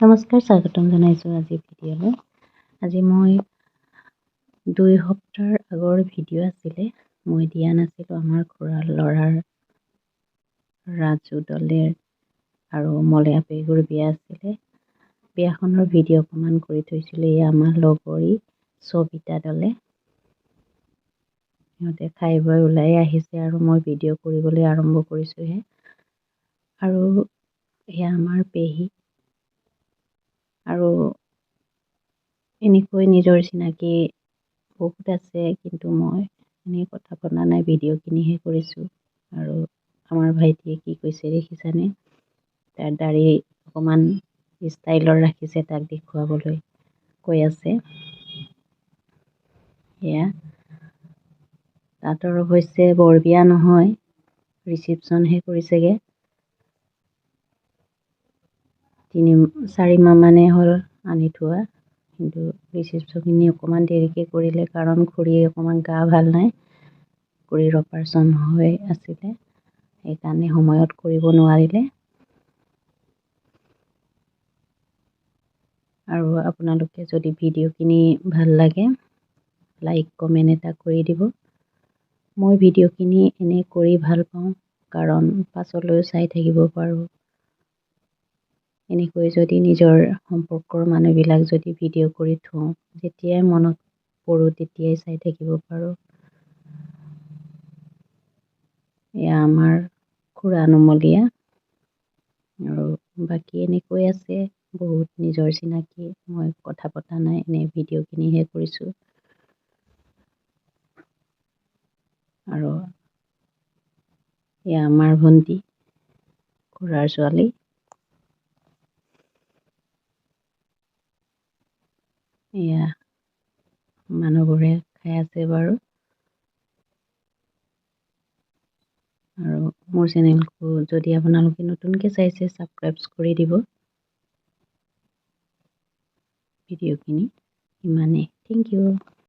নমস্কাৰ, স্বাগতম জনাইছোঁ আজি ভিডিঅ'লৈ। আজি মই 2 সপ্তাহৰ আগৰ ভিডিঅ' আছিলে, মই দিয়া নাছিলোঁ। আমাৰ খুৰাৰ ল'ৰাৰ ৰাজু দলেৰ আৰু মলয়া পেগুৰ বিয়া আছিলে। বিয়াখনৰ ভিডিঅ' অকণমান কৰি থৈছিলোঁ। এয়া আমাৰ লগৰী সবিতা দলে। সিহঁতে খাই বৈ ওলাই আহিছে আৰু মই ভিডিঅ' কৰিবলৈ আৰম্ভ কৰিছোঁহে। আৰু এয়া আমাৰ পেহী। আৰু এনেকৈ নিজৰ চিনাকি বহুত আছে, কিন্তু মই এনেই কথা পতা নাই, ভিডিঅ'খিনিহে কৰিছোঁ। আৰু আমাৰ ভাইটিয়ে কি কৈছে দেখিছানে? তাৰ দাড়ি অকণমান ষ্টাইলৰ ৰাখিছে, তাক দেখুৱাবলৈ কৈ আছে। এয়া তাঁতৰ অৱশ্যে বৰ বিয়া নহয়, ৰিচিপশ্যনহে কৰিছেগৈ। 3-4 মাহ মানে হ'ল আনি থোৱা, কিন্তু ৰিচিপশ্যনখিনি অকণমান দেৰিকৈ কৰিলে, কাৰণ খুৰীৰ অকণমান গা ভাল নাই। খুৰীৰ অপাৰেশ্যন হৈ আছিলে, সেইকাৰণে সময়ত কৰিব নোৱাৰিলে। আৰু আপোনালোকে যদি ভিডিঅ'খিনি ভাল লাগে, লাইক কমেণ্ট এটা কৰি দিব। মই ভিডিঅ'খিনি এনেই কৰি ভাল পাওঁ, কাৰণ পাছলৈও চাই থাকিব পাৰোঁ। এনেকৈ যদি নিজৰ সম্পৰ্কৰ মানুহবিলাক যদি ভিডিঅ' কৰি থওঁ, যেতিয়াই মনত পৰোঁ তেতিয়াই চাই থাকিব পাৰোঁ। এয়া আমাৰ খুৰা নুমলীয়া, আৰু বাকী এনেকৈ আছে বহুত নিজৰ চিনাকি। মই কথা পতা নাই, এনেই ভিডিঅ'খিনিহে কৰিছোঁ। আৰু এয়া আমাৰ ভণ্টি, খুৰাৰ ছোৱালী। এয়া মানুহবোৰে খাই আছে বাৰু। আৰু মোৰ চেনেলটো যদি আপোনালোকে নতুনকৈ চাইছে, ছাবস্ক্ৰাইব কৰি দিব। ভিডিঅ'খিনি ইমানেই। Thank U.